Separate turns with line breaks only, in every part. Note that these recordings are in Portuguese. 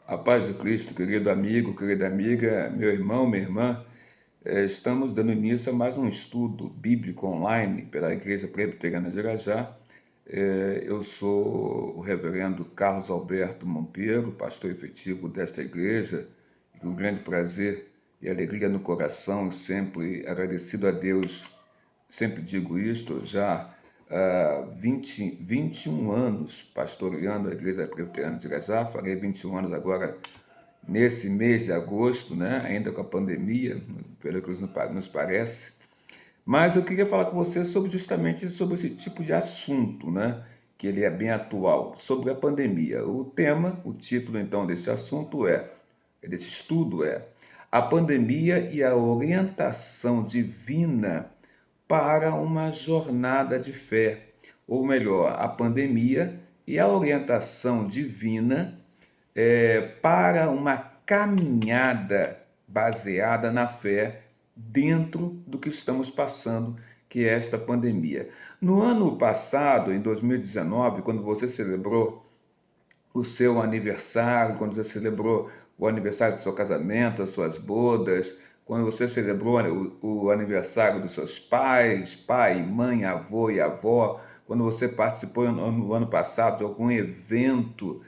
A paz de Cristo, querido amigo, querida amiga, meu irmão, minha irmã, estamos dando início a mais um estudo bíblico online pela Igreja Presbiteriana de Irajá. Eu sou o reverendo Carlos Alberto Monteiro, pastor efetivo desta igreja, e com grande prazer e alegria no coração, sempre agradecido a Deus. Sempre digo isto, já há 21 anos pastoreando a Igreja Presbiteriana de Irajá, farei 21 anos agora nesse mês de agosto, né? Ainda com a pandemia, pelo que nos parece. Mas eu queria falar com você justamente sobre esse tipo de assunto, né? Que ele é bem atual, sobre a pandemia. O título então desse assunto desse estudo A Pandemia e a Orientação Divina para uma Jornada de Fé. Ou melhor, a pandemia e a orientação divina para uma caminhada baseada na fé dentro do que estamos passando, que é esta pandemia. No ano passado, em 2019, quando você celebrou o seu aniversário, quando você celebrou o aniversário do seu casamento, as suas bodas, quando você celebrou o aniversário dos seus pais, pai, mãe, avô e avó, quando você participou no ano passado de algum evento,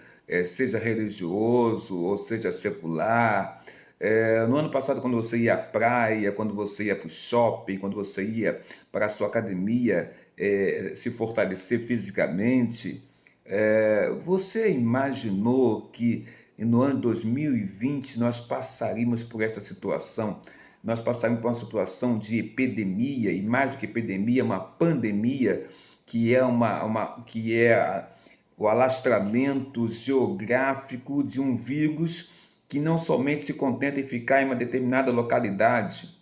seja religioso ou seja secular. No ano passado, quando você ia à praia, quando você ia para o shopping, quando você ia para a sua academia se fortalecer fisicamente, você imaginou que no ano 2020 nós passaríamos por essa situação? Nós passaríamos por uma situação de epidemia, e mais do que epidemia, uma pandemia, que é, o alastramento geográfico de um vírus que não somente se contenta em ficar em uma determinada localidade,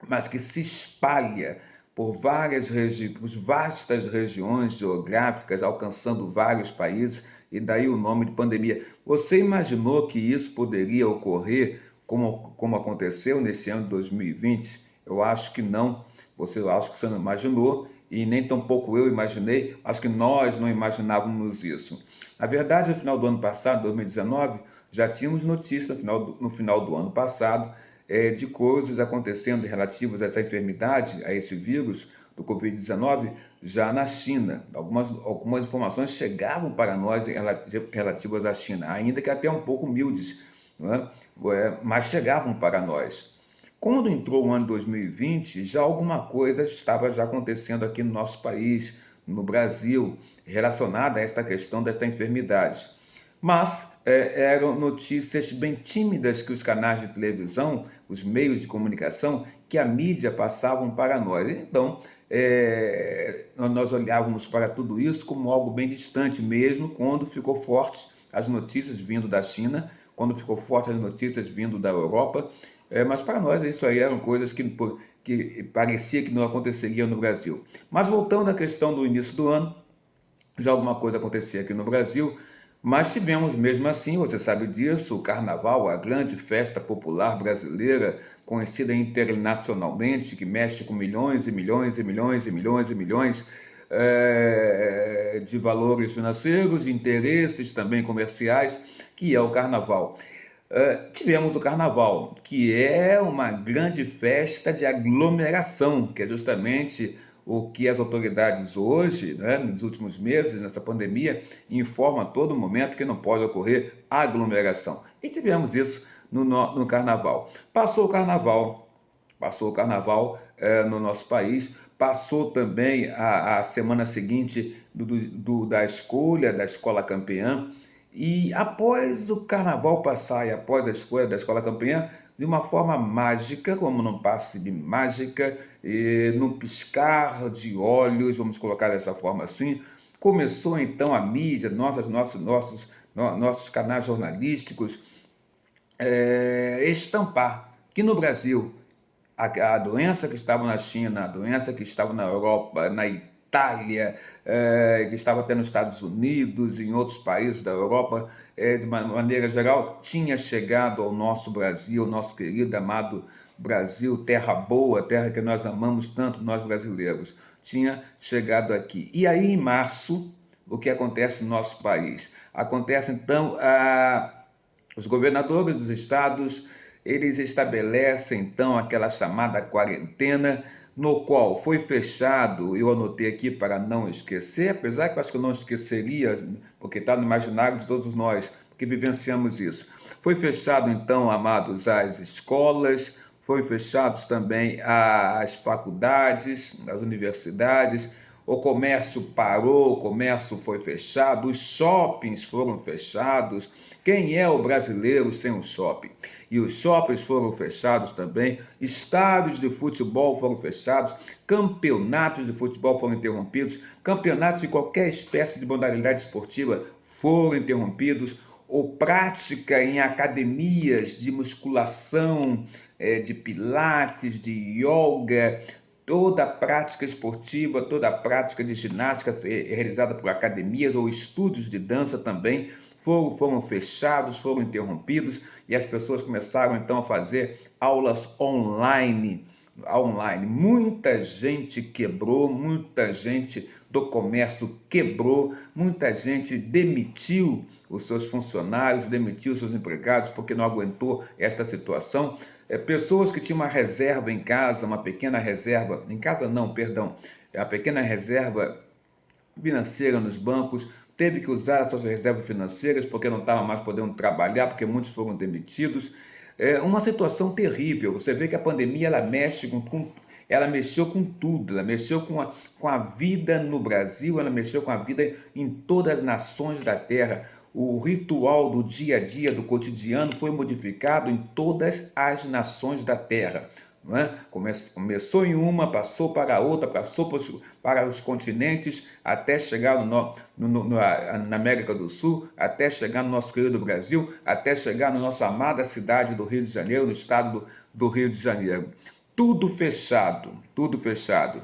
mas que se espalha por por vastas regiões geográficas, alcançando vários países, e daí o nome de pandemia. Você imaginou que isso poderia ocorrer como aconteceu nesse ano de 2020? Eu acho que não. Eu acho que você não imaginou, e nem tampouco eu imaginei. Acho que nós não imaginávamos isso. Na verdade, no final do ano passado, 2019, já tínhamos notícias no final do ano passado de coisas acontecendo relativas a essa enfermidade, a esse vírus do Covid-19, já na China. Algumas informações chegavam para nós relativas à China, ainda que até um pouco humildes, não é? Mas chegavam para nós. Quando entrou o ano 2020, já alguma coisa estava já acontecendo aqui no nosso país, no Brasil, relacionada a esta questão desta enfermidade. Mas eram notícias bem tímidas que os canais de televisão, os meios de comunicação, que a mídia passavam para nós. Então, nós olhávamos para tudo isso como algo bem distante, mesmo quando ficou forte as notícias vindo da China, quando ficou forte as notícias vindo da Europa, mas para nós isso aí eram coisas que parecia que não aconteceriam no Brasil. Mas voltando à questão do início do ano, já alguma coisa acontecia aqui no Brasil, mas tivemos mesmo assim, você sabe disso, o Carnaval, a grande festa popular brasileira, conhecida internacionalmente, que mexe com milhões e milhões e milhões e milhões e milhões de valores financeiros, de interesses também comerciais, que é o Carnaval. Tivemos o Carnaval, que é uma grande festa de aglomeração, que é justamente o que as autoridades hoje, né, nos últimos meses, nessa pandemia, informam a todo momento que não pode ocorrer aglomeração. E tivemos isso no Carnaval. Passou o Carnaval no nosso país, passou também a semana seguinte da escolha da escola campeã, e após o Carnaval passar e após a escolha da escola campeã, de uma forma mágica, como num passe de mágica, num piscar de olhos, vamos colocar dessa forma assim, começou então a mídia, nossos canais jornalísticos, estampar que no Brasil a doença que estava na China, a doença que estava na Europa, na Itália, que estava até nos Estados Unidos, em outros países da Europa, de uma maneira geral, tinha chegado ao nosso Brasil, nosso querido, amado Brasil, terra boa, terra que nós amamos tanto, nós brasileiros, tinha chegado aqui. E aí, em março, o que acontece no nosso país? Acontece, então, Os governadores dos estados, eles estabelecem então aquela chamada quarentena, no qual foi fechado, eu anotei aqui para não esquecer, apesar que eu acho que eu não esqueceria, porque está no imaginário de todos nós, que vivenciamos isso. Foi fechado então, amados, as escolas, foi fechados também as faculdades, as universidades, o comércio parou, o comércio foi fechado, os shoppings foram fechados. Quem é o brasileiro sem o shopping? E os shoppings foram fechados também, estádios de futebol foram fechados, campeonatos de futebol foram interrompidos, campeonatos de qualquer espécie de modalidade esportiva foram interrompidos, ou prática em academias de musculação, de pilates, de yoga, toda a prática esportiva, toda a prática de ginástica realizada por academias ou estúdios de dança também foram fechados, foram interrompidos e as pessoas começaram então a fazer aulas online. Muita gente quebrou, muita gente do comércio quebrou, muita gente demitiu os seus funcionários, demitiu os seus empregados porque não aguentou essa situação. Pessoas que tinham uma reserva em casa, uma pequena reserva, em casa não, perdão, a pequena reserva financeira nos bancos, teve que usar as suas reservas financeiras porque não estava mais podendo trabalhar, porque muitos foram demitidos. É uma situação terrível. Você vê que a pandemia ela mexeu com tudo, ela mexeu com a vida no Brasil, ela mexeu com a vida em todas as nações da Terra. O ritual do dia a dia, do cotidiano, foi modificado em todas as nações da Terra. Não é? Começou em uma, passou para a outra, passou para os continentes, até chegar na América do Sul, até chegar no nosso querido Brasil, até chegar na nossa amada cidade do Rio de Janeiro, no estado do Rio de Janeiro. Tudo fechado, tudo fechado.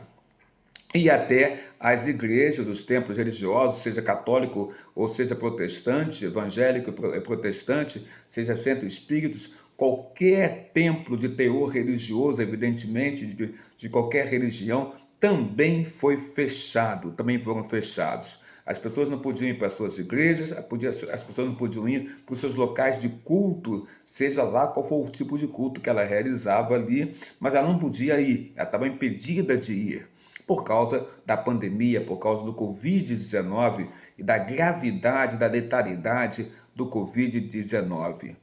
E até as igrejas, os templos religiosos, seja católico ou seja protestante, evangélico e protestante, seja centro espíritos, qualquer templo de teor religioso, evidentemente, de qualquer religião, também foi fechado, também foram fechados. As pessoas não podiam ir para as suas igrejas, as pessoas não podiam ir para os seus locais de culto, seja lá qual for o tipo de culto que ela realizava ali, mas ela não podia ir, ela estava impedida de ir por causa da pandemia, por causa do Covid-19 e da gravidade, da letalidade do Covid-19.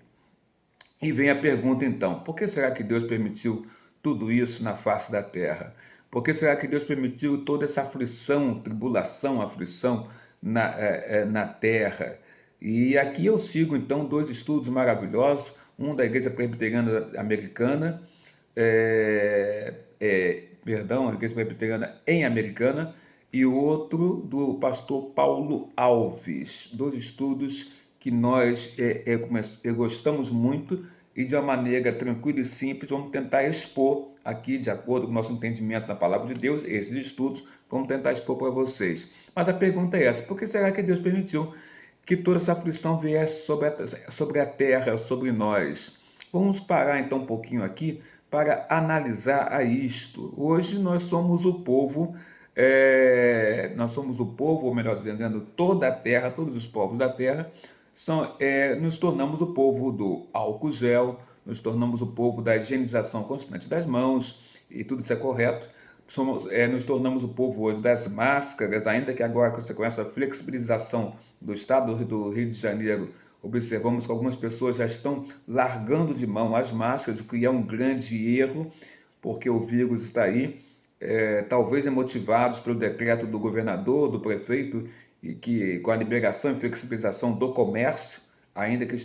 E vem a pergunta então, por que será que Deus permitiu tudo isso na face da terra? Por que será que Deus permitiu toda essa aflição, tribulação, aflição na terra? E aqui eu sigo então dois estudos maravilhosos, um da Igreja Presbiteriana Americana, a Igreja Presbiteriana em Americana, e outro do pastor Paulo Alves. Dois estudos que nós gostamos muito e de uma maneira tranquila e simples vamos tentar expor aqui, de acordo com o nosso entendimento da palavra de Deus, esses estudos, vamos tentar expor para vocês. Mas a pergunta é essa, por que será que Deus permitiu que toda essa aflição viesse sobre a terra, sobre nós? Vamos parar então um pouquinho aqui para analisar a isto. Hoje nós somos o povo, ou melhor dizendo, toda a terra, todos os povos da terra, nos tornamos o povo do álcool gel, nos tornamos o povo da higienização constante das mãos, e tudo isso é correto. Nos tornamos o povo hoje das máscaras, ainda que agora com essa flexibilização do estado do Rio de Janeiro, observamos que algumas pessoas já estão largando de mão as máscaras, o que é um grande erro, porque o vírus está aí, talvez motivados pelo decreto do governador, do prefeito, e que com a liberação e flexibilização do comércio, ainda que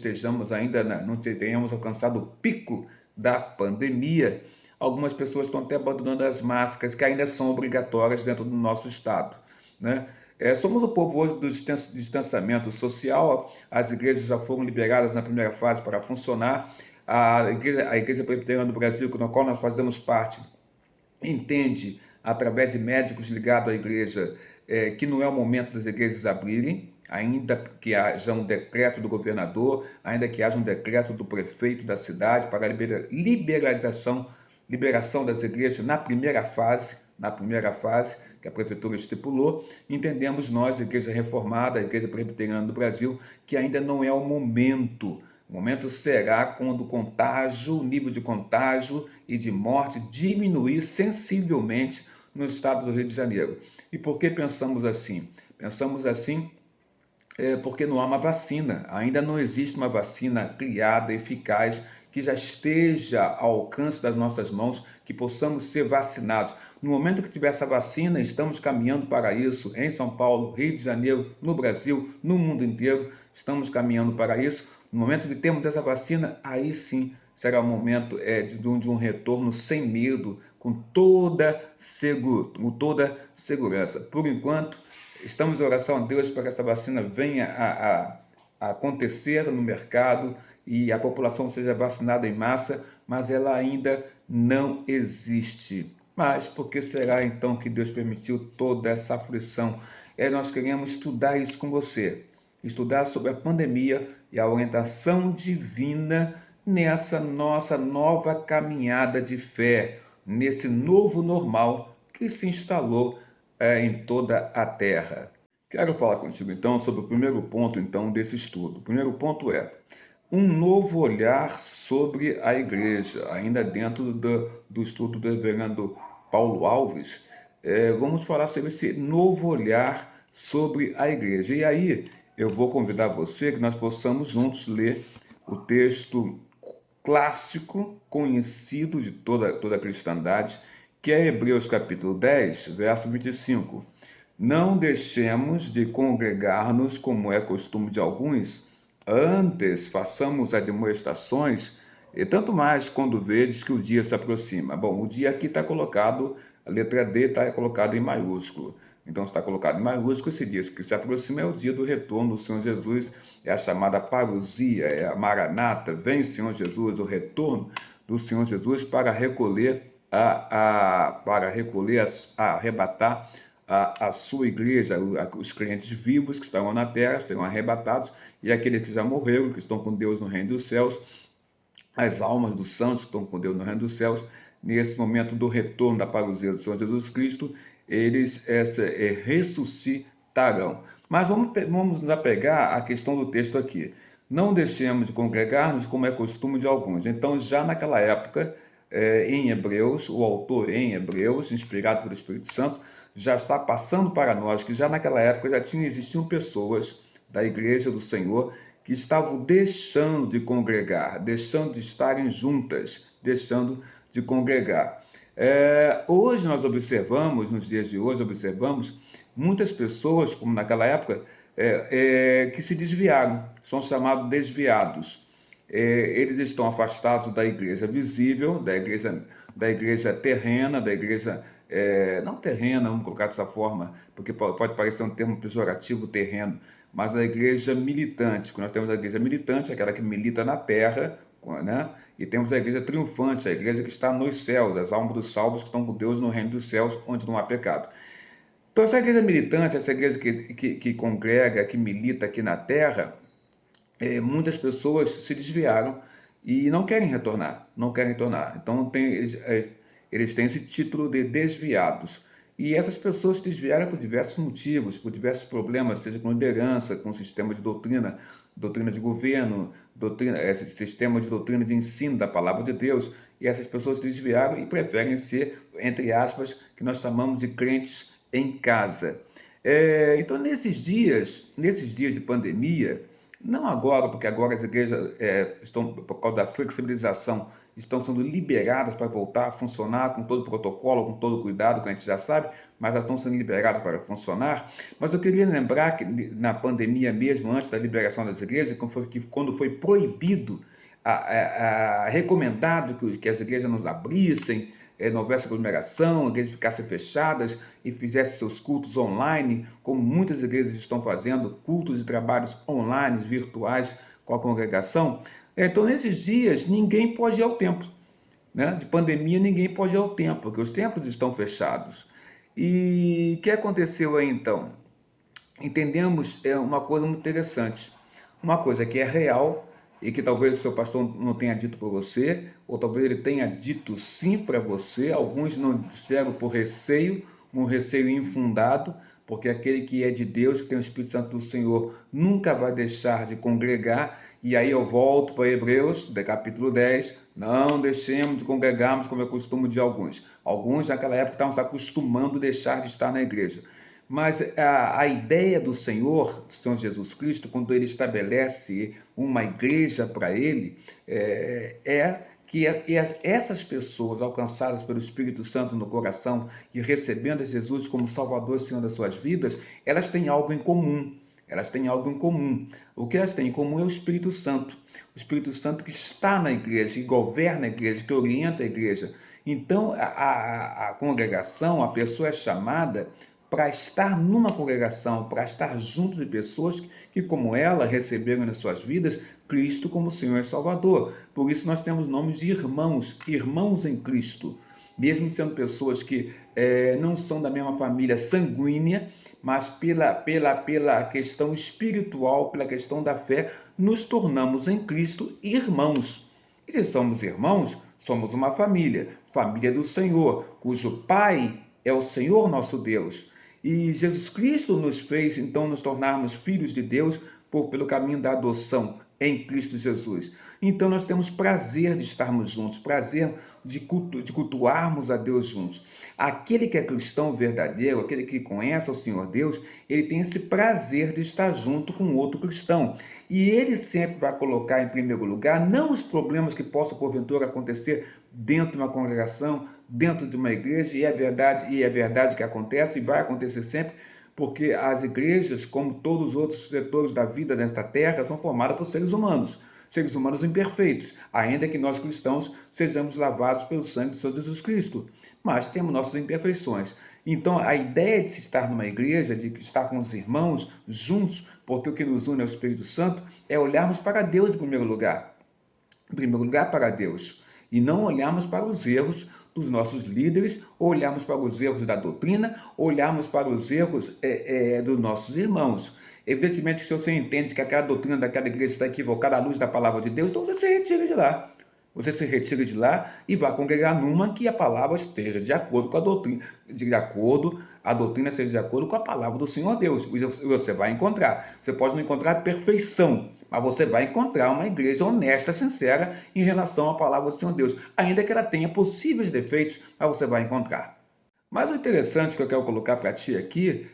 não tenhamos alcançado o pico da pandemia, algumas pessoas estão até abandonando as máscaras que ainda são obrigatórias dentro do nosso estado, né? Somos o povo hoje do distanciamento social, as igrejas já foram liberadas na primeira fase para funcionar, a Igreja Presbiteriana do Brasil, na qual nós fazemos parte, entende, através de médicos ligados à igreja, que não é o momento das igrejas abrirem, ainda que haja um decreto do governador, ainda que haja um decreto do prefeito da cidade para liberação das igrejas na primeira fase, que a prefeitura estipulou. Entendemos nós, a Igreja Reformada, a Igreja Presbiteriana do Brasil, que ainda não é o momento, O momento será quando o nível de contágio e de morte diminuir sensivelmente no estado do Rio de Janeiro. E por que pensamos assim? Pensamos assim porque não há uma vacina. Ainda não existe uma vacina criada, eficaz, que já esteja ao alcance das nossas mãos, que possamos ser vacinados. No momento que tiver essa vacina, estamos caminhando para isso em São Paulo, Rio de Janeiro, no Brasil, no mundo inteiro, estamos caminhando para isso. No momento que temos essa vacina, aí sim será o momento de um retorno sem medo, com toda segurança. Por enquanto, estamos em oração a Deus para que essa vacina venha a acontecer no mercado e a população seja vacinada em massa, mas ela ainda não existe. Mas por que será então que Deus permitiu toda essa aflição? Nós queremos estudar isso com você, estudar sobre a pandemia e a orientação divina nessa nossa nova caminhada de fé, nesse novo normal que se instalou em toda a Terra. Quero falar contigo então sobre o primeiro ponto então desse estudo. O primeiro ponto é um novo olhar sobre a igreja, ainda dentro do estudo do reverendo Paulo Alves. Vamos falar sobre esse novo olhar sobre a igreja. E aí eu vou convidar você que nós possamos juntos ler o texto clássico, conhecido de toda a cristandade, que é Hebreus capítulo 10, verso 25. Não deixemos de congregar-nos, como é costume de alguns, antes façamos admoestações, e tanto mais quando vedes que o dia se aproxima. Bom, o dia aqui está colocado, a letra D está colocada em maiúsculo. Então está colocado em maiúsculo, esse dia que se aproxima é o dia do retorno do Senhor Jesus, é a chamada parousia, é a maranata, vem o Senhor Jesus, o retorno do Senhor Jesus para recolher, arrebatar a sua igreja, os crentes vivos que estavam na terra serão arrebatados, e aqueles que já morreram, que estão com Deus no reino dos céus, as almas dos santos que estão com Deus no reino dos céus, nesse momento do retorno da parousia do Senhor Jesus Cristo, eles ressuscitarão. Mas vamos nos apegar à questão do texto aqui. Não deixemos de congregar-nos como é costume de alguns. Então, já naquela época, em Hebreus, o autor em Hebreus, inspirado pelo Espírito Santo, já está passando para nós que já naquela época existiam pessoas da igreja do Senhor que estavam deixando de congregar, deixando de estarem juntas, deixando de congregar. Hoje nós observamos, nos dias de hoje, observamos muitas pessoas, como naquela época, que se desviaram, são chamados desviados. Eles estão afastados da igreja visível, da igreja terrena, da igreja não terrena, vamos colocar dessa forma, porque pode parecer um termo pejorativo, terreno, mas da igreja militante. Nós temos a igreja militante, aquela que milita na terra, né? E temos a igreja triunfante, a igreja que está nos céus, as almas dos salvos que estão com Deus no reino dos céus, onde não há pecado. Então, essa igreja militante, essa igreja que congrega, que milita aqui na terra, muitas pessoas se desviaram e não querem retornar, não querem retornar. Então, eles têm esse título de desviados. E essas pessoas se desviaram por diversos motivos, por diversos problemas, seja com liderança, com sistema de doutrina de governo, sistema de doutrina de ensino da palavra de Deus. E essas pessoas se desviaram e preferem ser, entre aspas, que nós chamamos de crentes em casa. Então, nesses dias de pandemia, não agora, porque agora as igrejas estão, por causa da flexibilização, estão sendo liberadas para voltar a funcionar com todo o protocolo, com todo o cuidado que a gente já sabe, mas elas estão sendo liberadas para funcionar. Mas eu queria lembrar que na pandemia mesmo, antes da liberação das igrejas, quando foi proibido, recomendado que as igrejas não abrissem, não houvesse aglomeração, as igrejas ficassem fechadas e fizessem seus cultos online, como muitas igrejas estão fazendo, cultos e trabalhos online, virtuais, com a congregação. Então, nesses dias, ninguém pode ir ao templo. Né? De pandemia, ninguém pode ir ao templo, porque os templos estão fechados. E o que aconteceu aí, então? Entendemos uma coisa muito interessante. Uma coisa que é real e que talvez o seu pastor não tenha dito para você, ou talvez ele tenha dito sim para você. Alguns não disseram por receio, um receio infundado, porque aquele que é de Deus, que tem o Espírito Santo do Senhor, nunca vai deixar de congregar. E aí eu volto para Hebreus, do capítulo 10, não deixemos de congregarmos como é costume de alguns. Alguns naquela época estavam se acostumando a deixar de estar na igreja. Mas a ideia do Senhor Jesus Cristo, quando ele estabelece uma igreja para ele, que essas pessoas alcançadas pelo Espírito Santo no coração e recebendo Jesus como Salvador e Senhor das suas vidas, elas têm algo em comum. Elas têm algo em comum. O que elas têm em comum é o Espírito Santo. O Espírito Santo que está na igreja, que governa a igreja, que orienta a igreja. Então, a congregação, a pessoa é chamada para estar numa congregação, para estar junto de pessoas que, como ela, receberam nas suas vidas Cristo como Senhor e Salvador. Por isso nós temos nomes de irmãos, irmãos em Cristo. Mesmo sendo pessoas que não são da mesma família sanguínea, mas pela questão espiritual, pela questão da fé, nos tornamos em Cristo irmãos. E se somos irmãos, somos uma família, família do Senhor, cujo Pai é o Senhor nosso Deus. E Jesus Cristo nos fez, então, nos tornarmos filhos de Deus pelo caminho da adoção em Cristo Jesus. Então, nós temos prazer de estarmos juntos, prazer de cultuarmos a Deus juntos. Aquele que é cristão verdadeiro, aquele que conhece o Senhor Deus, ele tem esse prazer de estar junto com outro cristão. E ele sempre vai colocar em primeiro lugar, não os problemas que possam, porventura, acontecer dentro de uma congregação, dentro de uma igreja, e é verdade que acontece e vai acontecer sempre, porque as igrejas, como todos os outros setores da vida nesta terra, são formadas por seres humanos imperfeitos, ainda que nós cristãos sejamos lavados pelo sangue do Senhor Jesus Cristo, mas temos nossas imperfeições. Então, a ideia de se estar numa igreja, de estar com os irmãos juntos, porque o que nos une é o Espírito Santo, é olharmos para Deus em primeiro lugar para Deus, e não olharmos para os erros dos nossos líderes, ou olharmos para os erros da doutrina, ou olharmos para os erros dos nossos irmãos. Evidentemente, se você entende que aquela doutrina daquela igreja está equivocada à luz da palavra de Deus, então você se retira de lá. Você se retira de lá e vai congregar numa que a palavra esteja de acordo com a doutrina, a doutrina seja de acordo com a palavra do Senhor Deus. E você vai encontrar. Você pode não encontrar perfeição, mas você vai encontrar uma igreja honesta, sincera em relação à palavra do Senhor Deus. Ainda que ela tenha possíveis defeitos, mas você vai encontrar. Mas o interessante que eu quero colocar para ti aqui,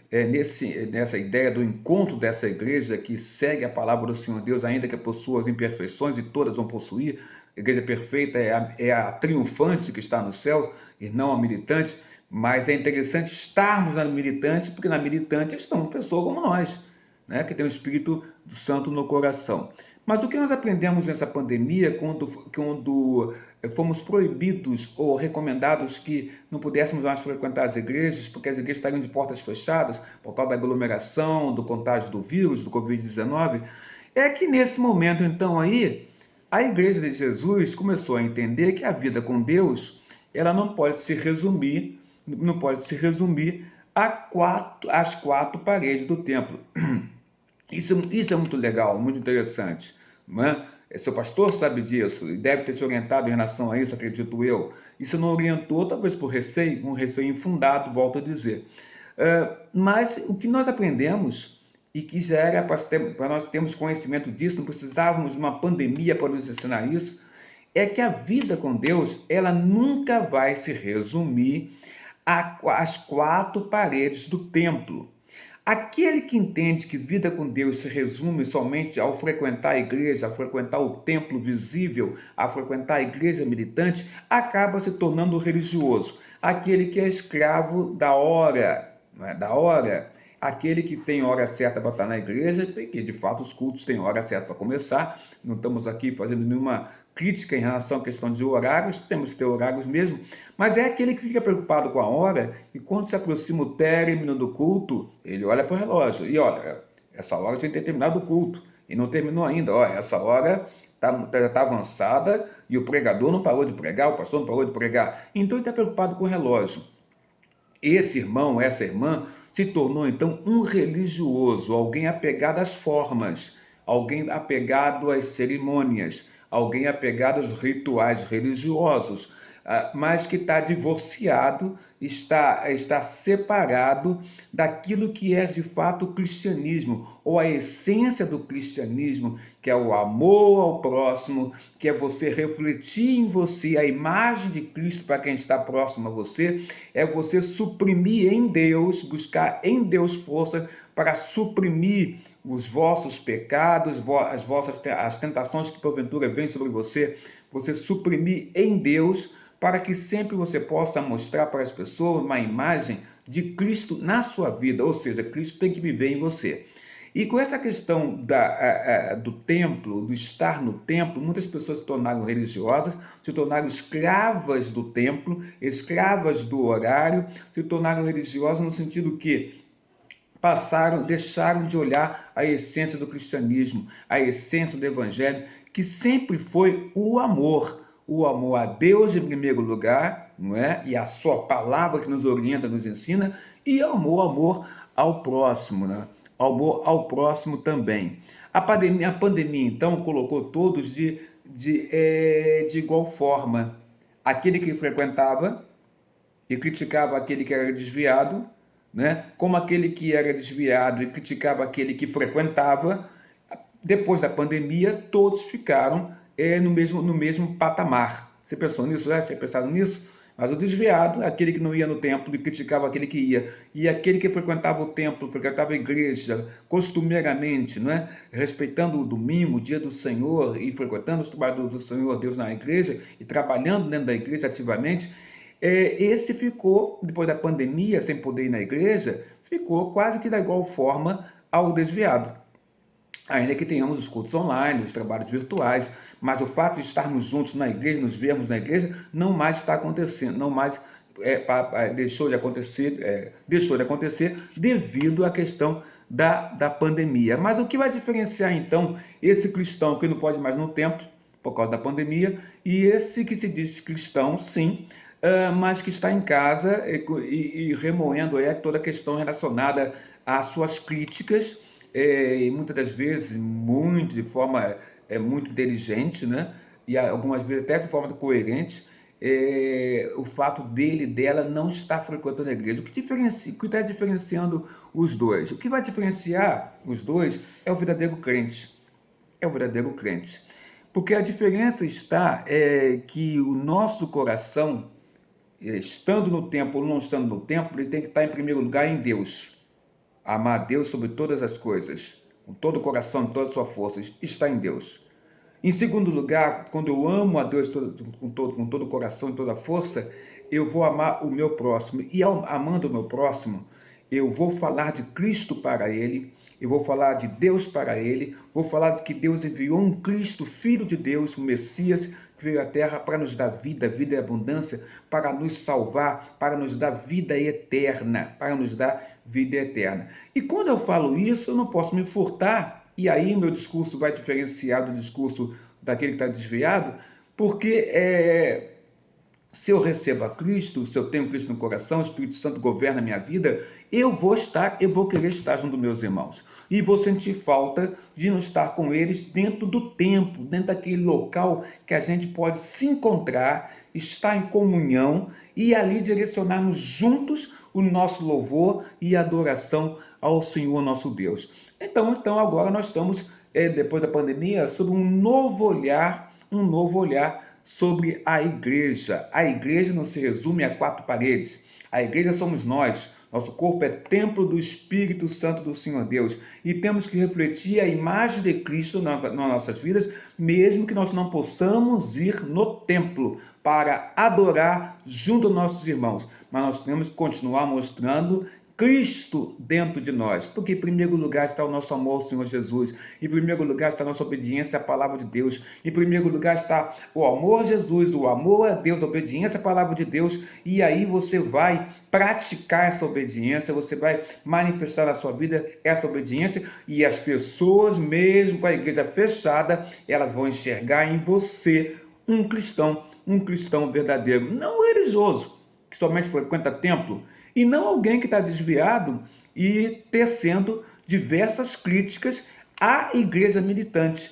nessa ideia do encontro dessa igreja que segue a palavra do Senhor Deus, ainda que possua as imperfeições, e todas vão possuir. A igreja perfeita é a triunfante que está no céu, e não a militante. Mas é interessante estarmos na militante, porque na militante estão pessoas como nós, né, que tem o Espírito Santo no coração. Mas o que nós aprendemos nessa pandemia, quando fomos proibidos ou recomendados que não pudéssemos mais frequentar as igrejas, porque as igrejas estariam de portas fechadas por causa da aglomeração, do contágio do vírus, do Covid-19, é que nesse momento, então, aí, a igreja de Jesus começou a entender que a vida com Deus, ela não pode se resumir às quatro paredes do templo. Isso é muito legal, muito interessante, não é? Seu pastor sabe disso e deve ter te orientado em relação a isso, acredito eu. Isso não orientou, talvez por receio, um receio infundado, volto a dizer. Mas o que nós aprendemos, e que já era para nós termos conhecimento disso, não precisávamos de uma pandemia para nos ensinar isso, é que a vida com Deus, ela nunca vai se resumir às quatro paredes do templo. Aquele que entende que vida com Deus se resume somente ao frequentar a igreja, a frequentar o templo visível, a frequentar a igreja militante, acaba se tornando religioso. Aquele que é escravo da hora, não é? Da hora. Aquele que tem hora certa para estar na igreja, que de fato os cultos têm hora certa para começar. Não estamos aqui fazendo nenhuma crítica em relação à questão de horários, temos que ter horários mesmo, mas é aquele que fica preocupado com a hora e quando se aproxima o término do culto, ele olha para o relógio e olha, essa hora tinha que ter terminado o culto e não terminou ainda, olha, essa hora está avançada e o pregador não parou de pregar, o pastor não parou de pregar, então ele está preocupado com o relógio. Esse irmão, essa irmã, se tornou então um religioso, alguém apegado às formas, alguém apegado às cerimônias, alguém apegado aos rituais religiosos, mas que está divorciado, está separado daquilo que é de fato o cristianismo, ou a essência do cristianismo, que é o amor ao próximo, que é você refletir em você a imagem de Cristo para quem está próximo a você, é você suprimir em Deus, buscar em Deus força para suprimir os vossos pecados, as tentações que porventura vêm sobre você, você suprimir em Deus, para que sempre você possa mostrar para as pessoas uma imagem de Cristo na sua vida, ou seja, Cristo tem que viver em você. E com essa questão do templo, do estar no templo, muitas pessoas se tornaram religiosas, se tornaram escravas do templo, escravas do horário, se tornaram religiosas no sentido que deixaram de olhar a essência do cristianismo, a essência do evangelho, que sempre foi o amor a Deus em primeiro lugar, não é? E a sua palavra que nos orienta, nos ensina, e amor ao próximo, né? Amor ao próximo também. A pandemia então, colocou todos de igual forma. Aquele que frequentava e criticava aquele que era desviado, né? Como aquele que era desviado e criticava aquele que frequentava, depois da pandemia, todos ficaram no mesmo patamar. Você pensou nisso, né? Tinha pensado nisso? Mas o desviado, aquele que não ia no templo e criticava aquele que ia, e aquele que frequentava o templo, frequentava a igreja costumeiramente, não é? Respeitando o domingo, o dia do Senhor, e frequentando os trabalhos do Senhor Deus na igreja, e trabalhando dentro da igreja ativamente, esse ficou, depois da pandemia, sem poder ir na igreja, ficou quase que da igual forma ao desviado. Ainda que tenhamos os cultos online, os trabalhos virtuais, mas o fato de estarmos juntos na igreja, nos vermos na igreja, não mais está acontecendo, não mais deixou de acontecer devido à questão da pandemia. Mas o que vai diferenciar então esse cristão que não pode mais no templo por causa da pandemia e esse que se diz cristão, sim, mas que está em casa e remoendo toda a questão relacionada às suas críticas, e muitas das vezes de forma muito inteligente, né? E algumas vezes até de forma coerente, o fato dela não estar frequentando a igreja. O que está diferenciando os dois? O que vai diferenciar os dois é o verdadeiro crente. É o verdadeiro crente. Porque a diferença está que o nosso coração, estando no templo ou não estando no templo, ele tem que estar em primeiro lugar em Deus. Amar a Deus sobre todas as coisas, com todo o coração, toda a sua força, está em Deus. Em segundo lugar, quando eu amo a Deus com todo o coração e toda a força, eu vou amar o meu próximo. E amando o meu próximo, eu vou falar de Cristo para ele, eu vou falar de Deus para ele, vou falar de que Deus enviou um Cristo, Filho de Deus, um Messias, que veio à Terra para nos dar vida e abundância, para nos salvar, para nos dar vida eterna, E quando eu falo isso, eu não posso me furtar, e aí meu discurso vai diferenciar do discurso daquele que está desviado, porque se eu recebo a Cristo, se eu tenho Cristo no coração, o Espírito Santo governa a minha vida, eu vou querer estar junto dos meus irmãos. E vou sentir falta de não estar com eles dentro do templo, dentro daquele local que a gente pode se encontrar, estar em comunhão e ali direcionarmos juntos o nosso louvor e adoração ao Senhor nosso Deus. Então agora nós estamos, depois da pandemia, sob um novo olhar sobre a igreja. A igreja não se resume a quatro paredes. A igreja somos nós. Nosso corpo é templo do Espírito Santo do Senhor Deus. E temos que refletir a imagem de Cristo nas nossas vidas, mesmo que nós não possamos ir no templo para adorar junto aos nossos irmãos. Mas nós temos que continuar mostrando Cristo dentro de nós, porque em primeiro lugar está o nosso amor ao Senhor Jesus, em primeiro lugar está a nossa obediência à palavra de Deus, em primeiro lugar está o amor a Jesus, o amor a Deus, a obediência à palavra de Deus, e aí você vai praticar essa obediência, você vai manifestar na sua vida essa obediência, e as pessoas, mesmo com a igreja fechada, elas vão enxergar em você um cristão verdadeiro, não religioso, que somente frequenta templo, e não alguém que está desviado e tecendo diversas críticas à igreja militante.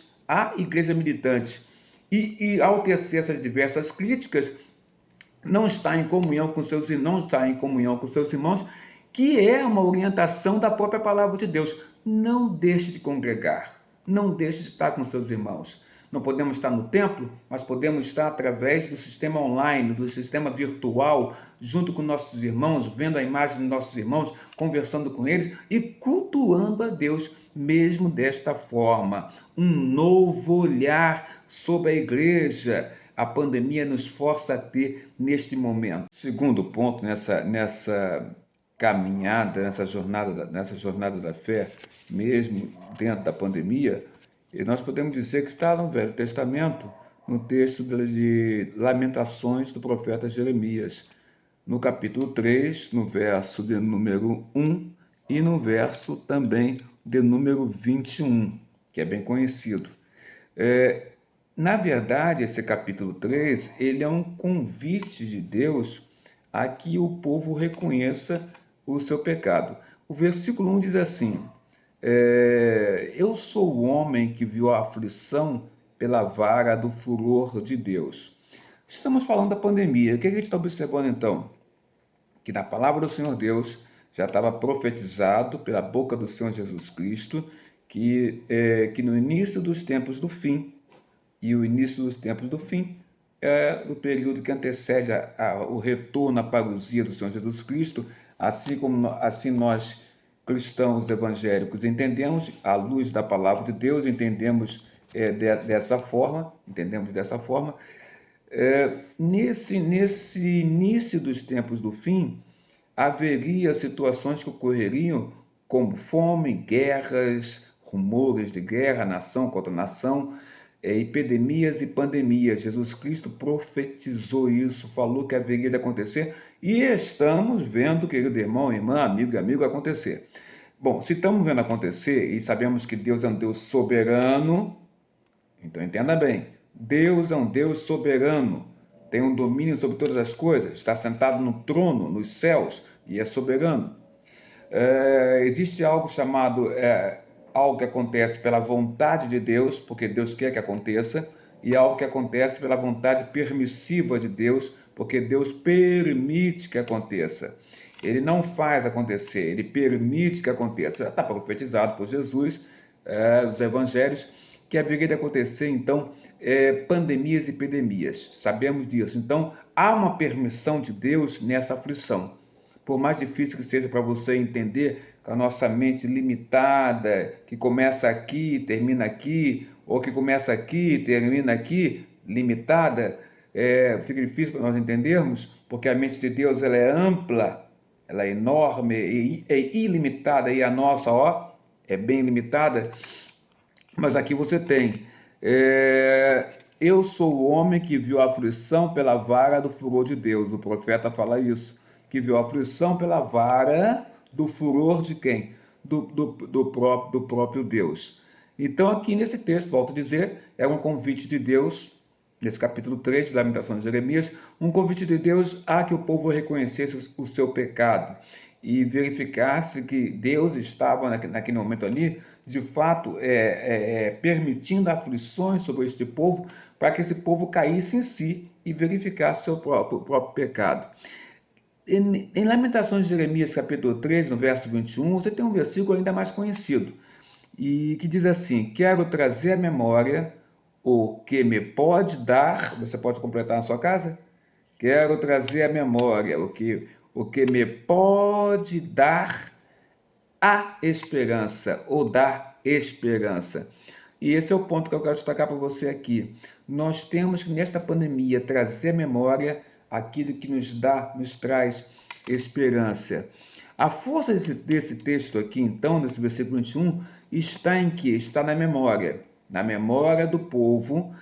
E ao tecer essas diversas críticas, não está em comunhão com seus irmãos, que é uma orientação da própria palavra de Deus. Não deixe de congregar. não deixe de estar com seus irmãos. Não podemos estar no templo, mas podemos estar através do sistema online, do sistema virtual, junto com nossos irmãos, vendo a imagem dos nossos irmãos, conversando com eles e cultuando a Deus, mesmo desta forma. Um novo olhar sobre a igreja. A pandemia nos força a ter neste momento. Segundo ponto, nessa caminhada, nessa jornada da fé, mesmo dentro da pandemia, e nós podemos dizer que está no Velho Testamento, no texto de Lamentações do profeta Jeremias, no capítulo 3, no verso de número 1 e no verso também de número 21, que é bem conhecido. Na verdade, esse capítulo 3, ele é um convite de Deus a que o povo reconheça o seu pecado. O versículo 1 diz assim: eu sou o homem que viu a aflição pela vara do furor de Deus. Estamos falando da pandemia. O que a gente está observando então? Que na palavra do Senhor Deus já estava profetizado pela boca do Senhor Jesus Cristo que no início dos tempos do fim, e o início dos tempos do fim é o período que antecede o retorno à parousia do Senhor Jesus Cristo, assim nós cristãos evangélicos entendemos, à luz da palavra de Deus, entendemos dessa forma, nesse início dos tempos do fim, haveria situações que ocorreriam como fome, guerras, rumores de guerra, nação contra nação, epidemias e pandemias. Jesus Cristo profetizou isso, falou que haveria de acontecer e estamos vendo, querido irmão, irmã, amigo e amigo, acontecer. Bom, se estamos vendo acontecer e sabemos que Deus é um Deus soberano, então entenda bem, Deus é um Deus soberano, tem um domínio sobre todas as coisas, está sentado no trono, nos céus, e é soberano. Existe algo chamado algo que acontece pela vontade de Deus, porque Deus quer que aconteça, e algo que acontece pela vontade permissiva de Deus, porque Deus permite que aconteça. Ele não faz acontecer, ele permite que aconteça. Já está profetizado por Jesus, os evangelhos, que haveria de acontecer, então, pandemias e epidemias. Sabemos disso. Então, há uma permissão de Deus nessa aflição. Por mais difícil que seja para você entender, com a nossa mente limitada, que começa aqui, termina aqui, ou que começa aqui, termina aqui, limitada, fica difícil para nós entendermos, porque a mente de Deus ela é ampla, ela é enorme e é ilimitada, e a nossa, é bem limitada. Mas aqui você tem, eu sou o homem que viu a aflição pela vara do furor de Deus. O profeta fala isso, que viu a aflição pela vara do furor de quem? Do próprio Deus. Então aqui nesse texto, volto a dizer, é um convite de Deus, nesse capítulo 3 de Lamentações de Jeremias, um convite de Deus a que o povo reconhecesse o seu pecado e verificasse que Deus estava naquele momento ali, de fato, permitindo aflições sobre este povo, para que esse povo caísse em si e verificasse seu próprio pecado. Em Lamentações de Jeremias, capítulo 3, no verso 21, você tem um versículo ainda mais conhecido, e que diz assim: quero trazer à memória o que me pode dar, você pode completar na sua casa? Quero trazer à memória o que me pode dar a esperança, ou dar esperança. E esse é o ponto que eu quero destacar para você aqui. Nós temos que, nesta pandemia, trazer à memória aquilo que nos traz esperança. A força desse texto aqui, então, nesse versículo 21, está em que? Está na memória do povo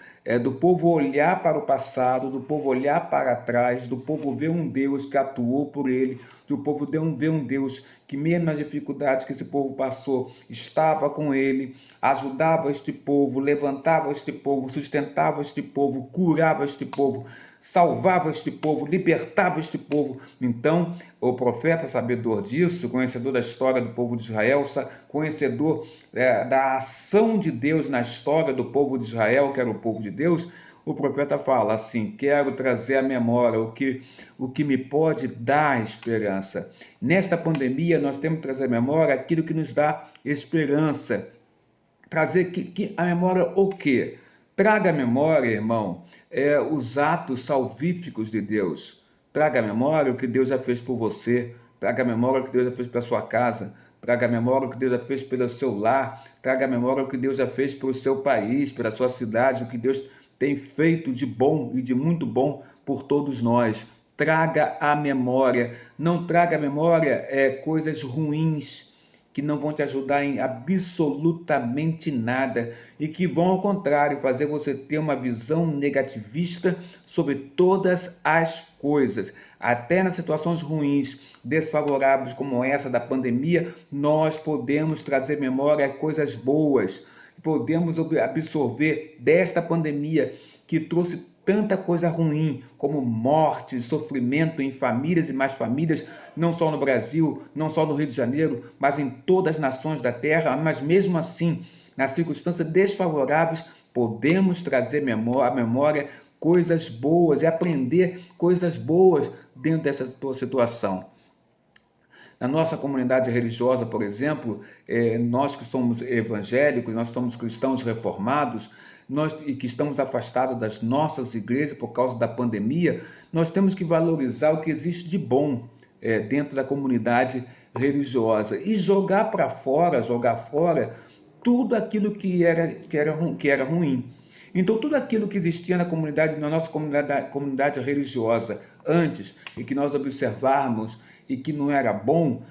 olhar para o passado, do povo olhar para trás, do povo ver um Deus que atuou por ele, do povo ver um Deus que, mesmo nas dificuldades que esse povo passou, estava com ele, ajudava este povo, levantava este povo, sustentava este povo, curava este povo, salvava este povo, libertava este povo. Então, o profeta, sabedor disso, conhecedor da história do povo de Israel, conhecedor da ação de Deus na história do povo de Israel, que era o povo de Deus, o profeta fala assim: quero trazer à memória o que me pode dar esperança. Nesta pandemia, nós temos que trazer à memória aquilo que nos dá esperança. trazer que a memória o quê? Traga à memória, irmão, os atos salvíficos de Deus. Traga à memória o que Deus já fez por você. Traga à memória o que Deus já fez pela sua casa. Traga à memória o que Deus já fez pelo seu lar. Traga à memória o que Deus já fez pelo seu país, pela sua cidade, o que Deus tem feito de bom e de muito bom por todos nós. Traga à memória. Não traga à memória coisas ruins que não vão te ajudar em absolutamente nada e que vão, ao contrário, fazer você ter uma visão negativista sobre todas as coisas. Até nas situações ruins, desfavoráveis como essa da pandemia, nós podemos trazer memória a coisas boas, podemos absorver desta pandemia que trouxe tanta coisa ruim, como morte, sofrimento em famílias e mais famílias, não só no Brasil, não só no Rio de Janeiro, mas em todas as nações da Terra, mas mesmo assim, nas circunstâncias desfavoráveis, podemos trazer à memória coisas boas e aprender coisas boas dentro dessa situação. Na nossa comunidade religiosa, por exemplo, nós que somos evangélicos, nós somos cristãos reformados, nós e que estamos afastados das nossas igrejas por causa da pandemia, nós temos que valorizar o que existe de bom dentro da comunidade religiosa e jogar fora tudo aquilo que era ruim. Então, tudo aquilo que existia na nossa comunidade religiosa antes e que nós observarmos e que não era bom,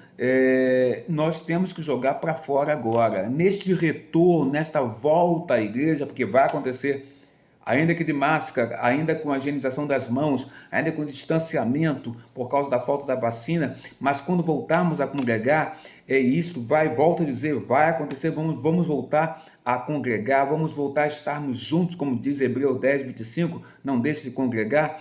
nós temos que jogar para fora agora. Neste retorno, nesta volta à igreja, porque vai acontecer, ainda que de máscara, ainda com a higienização das mãos, ainda com distanciamento por causa da falta da vacina, mas quando voltarmos a congregar, volto a dizer, vai acontecer, vamos voltar a congregar, vamos voltar a estarmos juntos, como diz Hebreus 10:25, não deixe de congregar.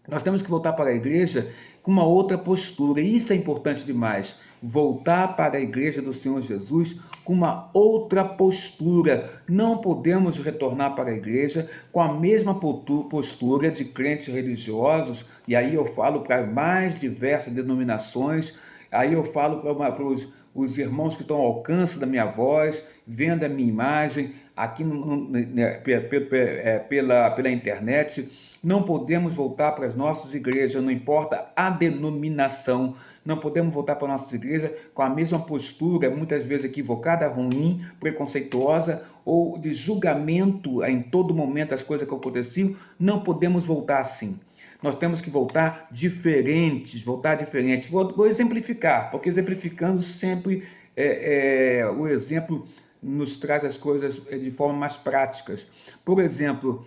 Nós temos que voltar para a igreja com uma outra postura, e isso é importante demais. Voltar para a igreja do Senhor Jesus com uma outra postura. Não podemos retornar para a igreja com a mesma postura de crentes religiosos, e aí eu falo para mais diversas denominações, aí eu falo para os irmãos que estão ao alcance da minha voz, vendo a minha imagem aqui pela internet. Não podemos voltar para as nossas igrejas, não importa a denominação, não podemos voltar para as nossas igrejas com a mesma postura, muitas vezes equivocada, ruim, preconceituosa ou de julgamento em todo momento das coisas que aconteciam. Não podemos voltar assim. Nós temos que voltar diferentes, Vou exemplificar, porque exemplificando sempre o exemplo nos traz as coisas de forma mais práticas. Por exemplo,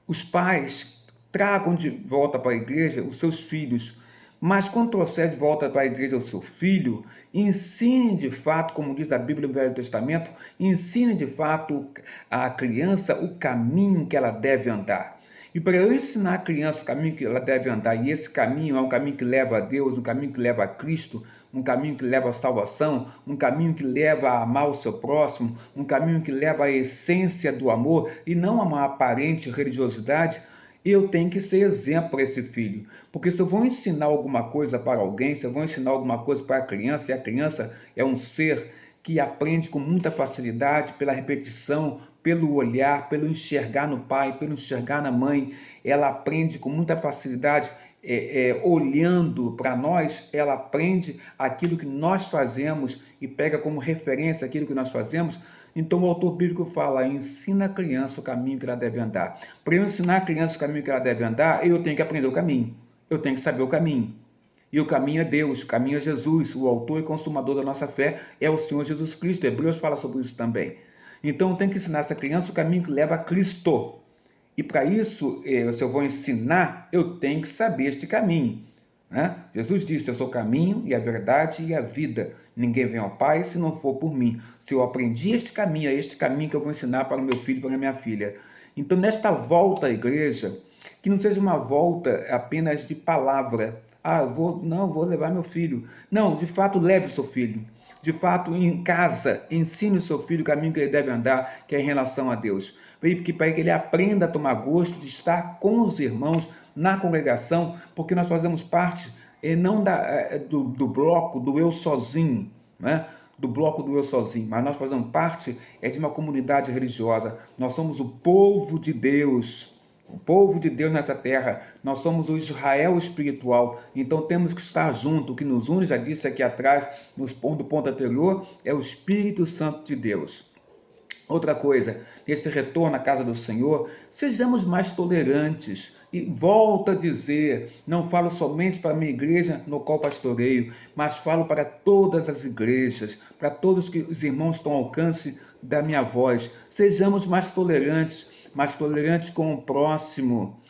os pais tragam de volta para a igreja os seus filhos, mas quando trouxer de volta para a igreja o seu filho, ensine de fato, como diz a Bíblia no Velho Testamento, ensine de fato à criança o caminho que ela deve andar. E para eu ensinar a criança o caminho que ela deve andar, e esse caminho é um caminho que leva a Deus, um caminho que leva a Cristo, um caminho que leva à salvação, um caminho que leva a amar o seu próximo, um caminho que leva à essência do amor e não a uma aparente religiosidade, eu tenho que ser exemplo para esse filho. Porque se eu vou ensinar alguma coisa para alguém, se eu vou ensinar alguma coisa para a criança, e a criança é um ser que aprende com muita facilidade pela repetição, pelo olhar, pelo enxergar no pai, pelo enxergar na mãe, ela aprende com muita facilidade olhando para nós, ela aprende aquilo que nós fazemos e pega como referência aquilo que nós fazemos. Então o autor bíblico fala, ensina a criança o caminho que ela deve andar. Para eu ensinar a criança o caminho que ela deve andar, eu tenho que aprender o caminho, eu tenho que saber o caminho. E o caminho é Deus, o caminho é Jesus, o autor e consumador da nossa fé é o Senhor Jesus Cristo. Hebreus fala sobre isso também. Então eu tenho que ensinar essa criança o caminho que leva a Cristo. E para isso, se eu vou ensinar, eu tenho que saber este caminho. Né? Jesus disse, eu sou o caminho e a verdade e a vida. Ninguém vem ao Pai se não for por mim. Se eu aprendi este caminho, é este caminho que eu vou ensinar para o meu filho e para a minha filha. Então, nesta volta à igreja, que não seja uma volta apenas de palavra. Vou levar meu filho. Não, de fato, leve o seu filho. De fato, em casa, ensine o seu filho o caminho que ele deve andar, que é em relação a Deus. Para que ele aprenda a tomar gosto de estar com os irmãos na congregação, porque nós fazemos parte não do bloco do eu sozinho, né? do bloco do eu sozinho, mas nós fazemos parte de uma comunidade religiosa. Nós somos o povo de Deus. O povo de Deus nessa terra, nós somos o Israel espiritual, então temos que estar junto. O que nos une, já disse aqui atrás, do ponto anterior, é o Espírito Santo de Deus. Outra coisa, nesse retorno à casa do Senhor, sejamos mais tolerantes. E volto a dizer, não falo somente para a minha igreja no qual pastoreio, mas falo para todas as igrejas, para todos que os irmãos estão ao alcance da minha voz. Sejamos mais tolerantes com o próximo,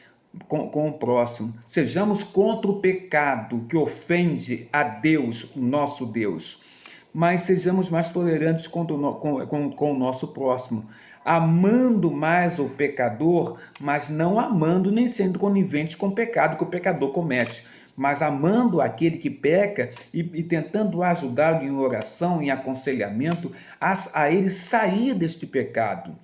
com o próximo. Sejamos contra o pecado que ofende a Deus, o nosso Deus, mas sejamos mais tolerantes com o nosso próximo, amando mais o pecador, mas não amando nem sendo conivente com o pecado que o pecador comete, mas amando aquele que peca e tentando ajudá-lo em oração, em aconselhamento, a ele sair deste pecado.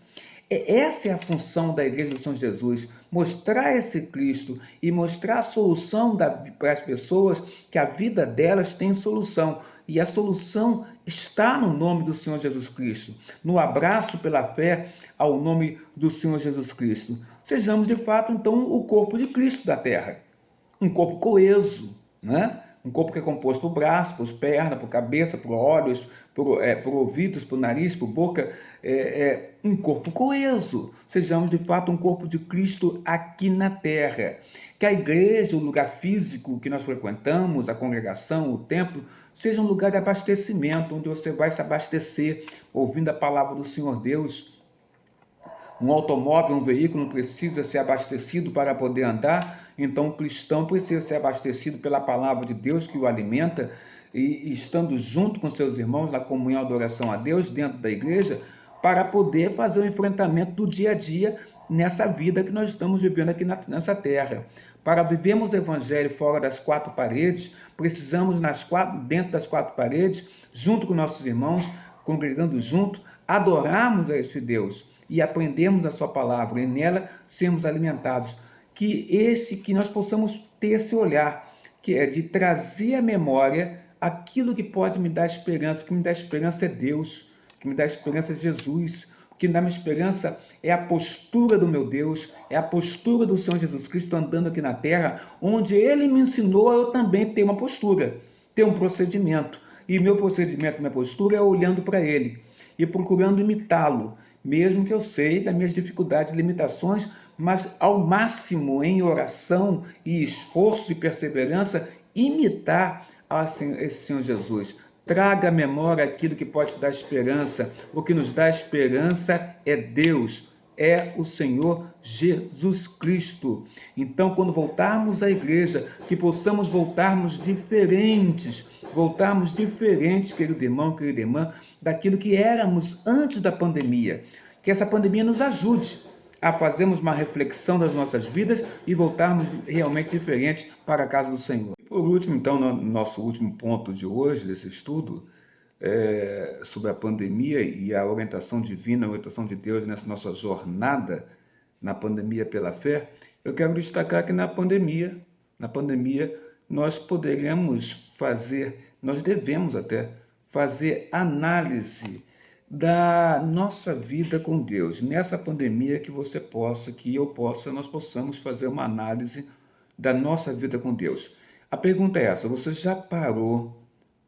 Essa é a função da Igreja do Senhor Jesus, mostrar esse Cristo e mostrar a solução para as pessoas, que a vida delas tem solução. E a solução está no nome do Senhor Jesus Cristo, no abraço pela fé ao nome do Senhor Jesus Cristo. Sejamos, de fato, então, o corpo de Cristo da terra. Um corpo coeso, né? Um corpo que é composto por braços, por pernas, por cabeça, por olhos, por ouvidos, por nariz, por boca. Um corpo coeso. Sejamos, de fato, um corpo de Cristo aqui na terra. Que a igreja, o lugar físico que nós frequentamos, a congregação, o templo, seja um lugar de abastecimento, onde você vai se abastecer, ouvindo a palavra do Senhor Deus. Um automóvel, um veículo precisa ser abastecido para poder andar, então o cristão precisa ser abastecido pela palavra de Deus que o alimenta, e estando junto com seus irmãos na comunhão e adoração a Deus dentro da igreja, para poder fazer o enfrentamento do dia a dia nessa vida que nós estamos vivendo aqui nessa terra. Para vivermos o evangelho fora das quatro paredes, precisamos dentro das quatro paredes, junto com nossos irmãos, congregando junto, adorarmos a esse Deus e aprendermos a sua palavra e nela sermos alimentados. Que nós possamos ter esse olhar, que é de trazer à memória aquilo que pode me dar esperança. O que me dá esperança é Deus, o que me dá esperança é Jesus, o que me dá esperança é a postura do meu Deus, é a postura do Senhor Jesus Cristo andando aqui na terra, onde Ele me ensinou a eu também ter uma postura, ter um procedimento. E meu procedimento, minha postura é olhando para Ele e procurando imitá-lo, mesmo que eu sei das minhas dificuldades e limitações, mas ao máximo em oração e esforço e perseverança, imitar esse Senhor Jesus. Traga à memória aquilo que pode te dar esperança. O que nos dá esperança é Deus, é o Senhor Jesus Cristo. Então, quando voltarmos à igreja, que possamos voltarmos diferentes, querido irmão, querida irmã, daquilo que éramos antes da pandemia. Que essa pandemia nos ajude a fazermos uma reflexão das nossas vidas e voltarmos realmente diferentes para a casa do Senhor. Por último, então, no nosso último ponto de hoje, desse estudo, sobre a pandemia e a orientação divina, a orientação de Deus nessa nossa jornada na pandemia pela fé, eu quero destacar que na pandemia, nós poderemos nós devemos até fazer análise da nossa vida com Deus. Nessa pandemia nós possamos fazer uma análise da nossa vida com Deus. A pergunta é essa: você já parou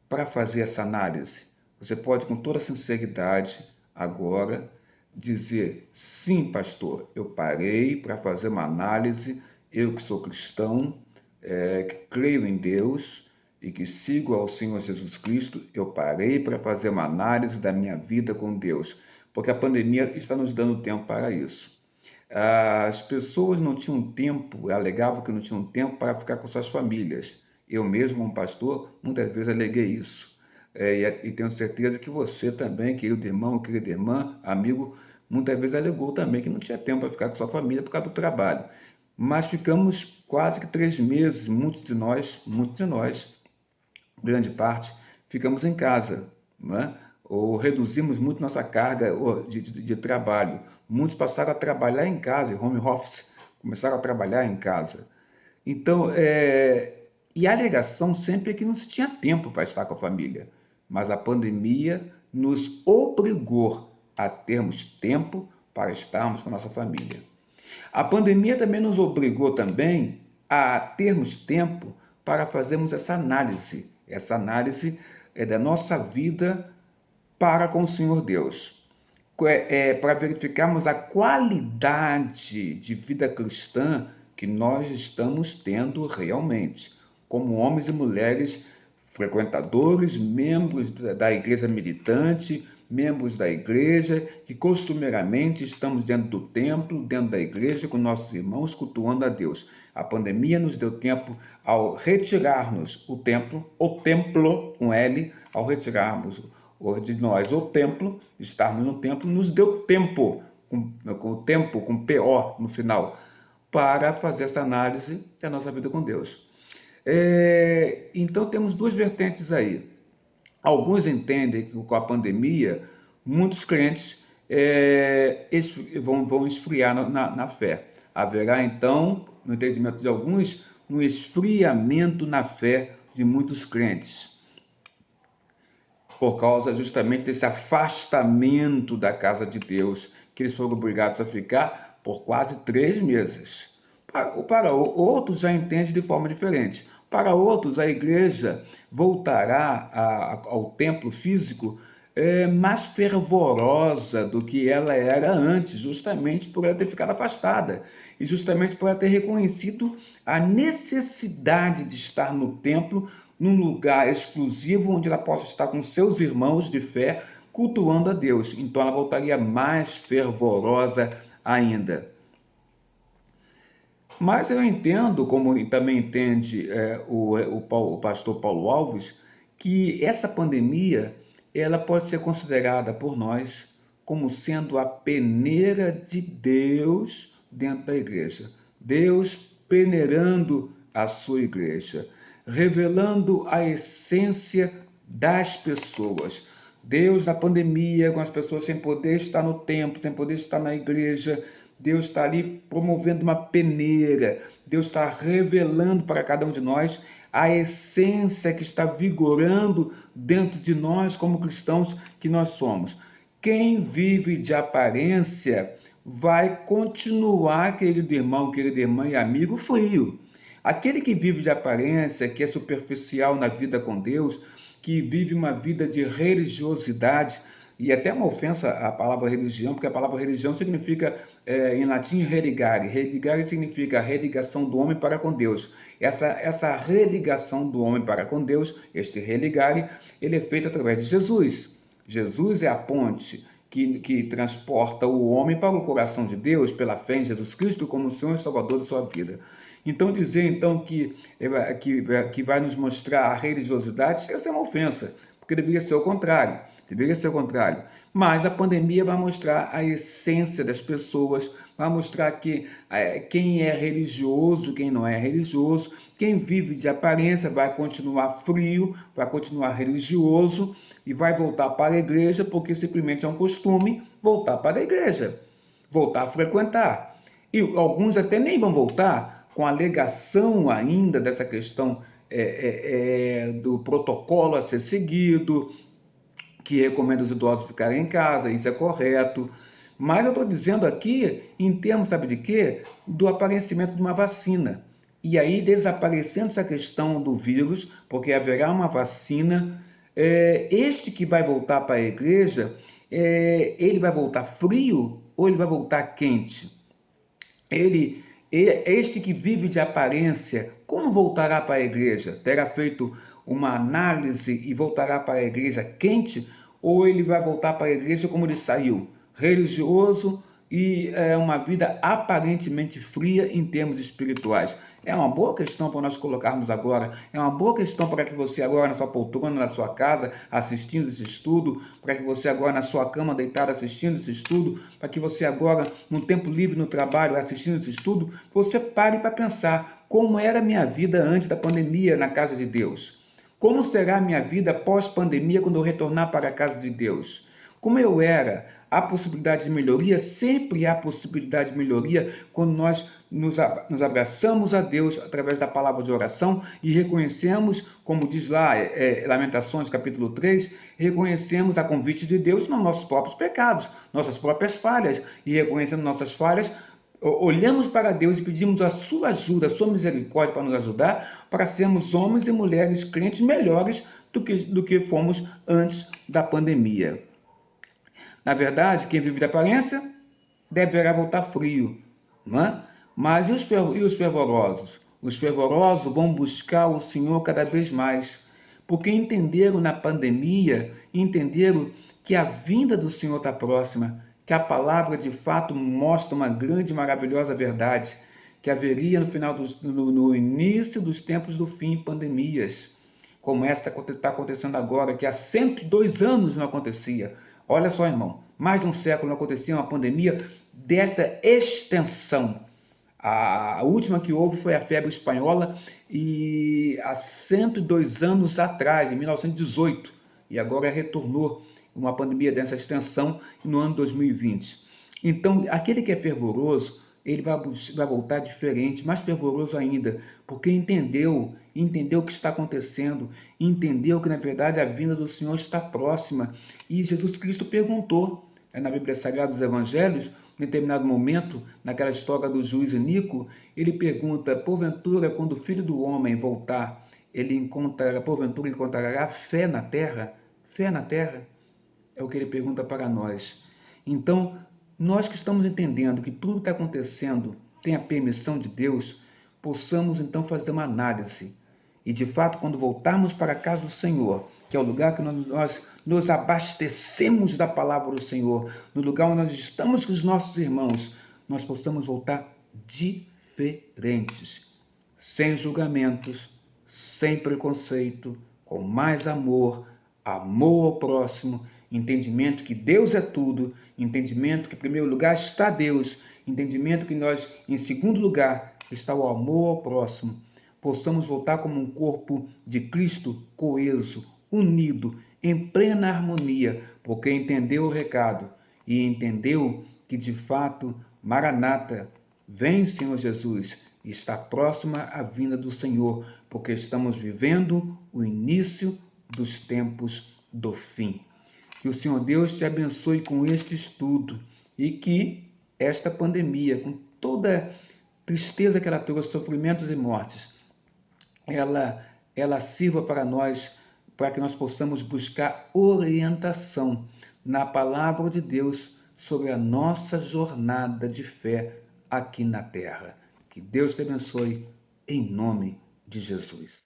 para fazer essa análise? Você pode, com toda sinceridade, agora dizer: sim, pastor, eu parei para fazer uma análise, eu que sou cristão, que creio em Deus e que sigo ao Senhor Jesus Cristo, eu parei para fazer uma análise da minha vida com Deus, porque a pandemia está nos dando tempo para isso. As pessoas não tinham tempo, alegavam que não tinham tempo para ficar com suas famílias. Eu mesmo, como pastor, muitas vezes aleguei isso. E tenho certeza que você também, querido irmão, querida irmã, amigo, muitas vezes alegou também que não tinha tempo para ficar com sua família por causa do trabalho. Mas ficamos quase que 3 meses, muitos de nós, grande parte, ficamos em casa, não é? Ou reduzimos muito nossa carga de trabalho. Muitos passaram a trabalhar em casa, home office, começaram a trabalhar em casa. Então, e a alegação sempre é que não se tinha tempo para estar com a família. mas a pandemia nos obrigou a termos tempo para estarmos com a nossa família. A pandemia também nos obrigou também a termos tempo para fazermos essa análise. Essa análise é da nossa vida para com o Senhor Deus. Para verificarmos a qualidade de vida cristã que nós estamos tendo realmente, como homens e mulheres frequentadores, membros da igreja militante, membros da igreja, que costumeiramente estamos dentro do templo, dentro da igreja, com nossos irmãos, cultuando a Deus. A pandemia nos deu tempo, ao retirarmos o templo com L, ao retirarmos de nós o templo, estarmos no templo, nos deu tempo, com o tempo, com PO no final, para fazer essa análise da nossa vida com Deus. Então temos duas vertentes aí. Alguns entendem que com a pandemia, muitos crentes vão esfriar na fé. Haverá então, no entendimento de alguns, um esfriamento na fé de muitos crentes, por causa justamente desse afastamento da casa de Deus, que eles foram obrigados a ficar por quase 3 meses. Para outros já entendem de forma diferente. Para outros, a igreja voltará ao templo físico mais fervorosa do que ela era antes, justamente por ela ter ficado afastada e justamente por ela ter reconhecido a necessidade de estar no templo, num lugar exclusivo onde ela possa estar com seus irmãos de fé, cultuando a Deus. Então ela voltaria mais fervorosa ainda. Mas eu entendo, como também entende o pastor Paulo Alves, que essa pandemia ela pode ser considerada por nós como sendo a peneira de Deus dentro da igreja. Deus peneirando a sua igreja, revelando a essência das pessoas. Deus na pandemia, com as pessoas sem poder estar no templo, sem poder estar na igreja, Deus está ali promovendo uma peneira, Deus está revelando para cada um de nós a essência que está vigorando dentro de nós como cristãos que nós somos. Quem vive de aparência vai continuar, querido irmão, querida irmã e amigo, frio. Aquele que vive de aparência, que é superficial na vida com Deus, que vive uma vida de religiosidade, e até uma ofensa à palavra religião, porque a palavra religião significa, em latim, religare. Religare significa a religação do homem para com Deus. Essa religação do homem para com Deus, este religare, ele é feito através de Jesus. Jesus é a ponte que transporta o homem para o coração de Deus pela fé em Jesus Cristo como o Senhor e Salvador da sua vida. Então dizer então que vai nos mostrar a religiosidade, essa é uma ofensa, porque deveria ser o contrário. Deveria ser o contrário. Mas a pandemia vai mostrar a essência das pessoas, vai mostrar que quem é religioso, quem não é religioso, quem vive de aparência vai continuar frio, vai continuar religioso e vai voltar para a igreja porque simplesmente é um costume voltar para a igreja, voltar a frequentar. E alguns até nem vão voltar com a alegação ainda dessa questão do protocolo a ser seguido, que recomenda os idosos ficarem em casa, isso é correto. Mas eu estou dizendo aqui, em termos, sabe de quê? Do aparecimento de uma vacina. E aí, desaparecendo essa questão do vírus, porque haverá uma vacina, este que vai voltar para a igreja, ele vai voltar frio ou ele vai voltar quente? Este que vive de aparência, como voltará para a igreja? Terá feito uma análise e voltará para a igreja quente, ou ele vai voltar para a igreja como ele saiu, religioso e uma vida aparentemente fria em termos espirituais? É uma boa questão para nós colocarmos agora, é uma boa questão para que você agora na sua poltrona, na sua casa, assistindo esse estudo, para que você agora na sua cama deitado assistindo esse estudo, para que você agora no tempo livre no trabalho assistindo esse estudo, você pare para pensar como era a minha vida antes da pandemia na casa de Deus. Como será a minha vida pós-pandemia quando eu retornar para a casa de Deus? como eu era. Há possibilidade de melhoria, sempre há possibilidade de melhoria quando nós nos abraçamos a Deus através da palavra de oração e reconhecemos, como diz lá Lamentações capítulo 3, reconhecemos a convite de Deus nos nossos próprios pecados, nossas próprias falhas, e reconhecendo nossas falhas, olhamos para Deus e pedimos a sua ajuda, a sua misericórdia para nos ajudar, para sermos homens e mulheres crentes melhores do que fomos antes da pandemia. Na verdade, quem vive de aparência deverá voltar frio, não é? Mas e os fervorosos? Os fervorosos vão buscar o Senhor cada vez mais, porque entenderam na pandemia, entenderam que a vinda do Senhor está próxima, que a palavra de fato mostra uma grande e maravilhosa verdade, que haveria no início dos tempos do fim pandemias, como esta está acontecendo agora, que há 102 anos não acontecia. Olha só, irmão, mais de um século não acontecia uma pandemia desta extensão. A última que houve foi a febre espanhola e há 102 anos atrás, em 1918, e agora retornou uma pandemia dessa extensão no ano 2020. Então, aquele que é fervoroso, ele vai voltar diferente, mais fervoroso ainda, porque entendeu o que está acontecendo, entendeu que na verdade a vinda do Senhor está próxima. E Jesus Cristo perguntou, na Bíblia Sagrada dos Evangelhos, em determinado momento, naquela história do juiz Inico, ele pergunta, porventura, quando o Filho do Homem voltar, porventura encontrará fé na terra? Fé na terra? É o que ele pergunta para nós. Então, nós que estamos entendendo que tudo está acontecendo tem a permissão de Deus, possamos então fazer uma análise. E de fato, quando voltarmos para a casa do Senhor, que é o lugar que nós nos abastecemos da palavra do Senhor, no lugar onde nós estamos com os nossos irmãos, nós possamos voltar diferentes, sem julgamentos, sem preconceito, com mais amor, amor ao próximo, entendimento que Deus é tudo, entendimento que em primeiro lugar está Deus, entendimento que nós, em segundo lugar, está o amor ao próximo, possamos voltar como um corpo de Cristo coeso, unido, em plena harmonia, porque entendeu o recado e entendeu que de fato, Maranata, vem Senhor Jesus, e está próxima a vinda do Senhor, porque estamos vivendo o início dos tempos do fim. Que o Senhor Deus te abençoe com este estudo e que esta pandemia, com toda a tristeza que ela trouxe, sofrimentos e mortes, ela sirva para nós, para que nós possamos buscar orientação na palavra de Deus sobre a nossa jornada de fé aqui na terra. Que Deus te abençoe em nome de Jesus.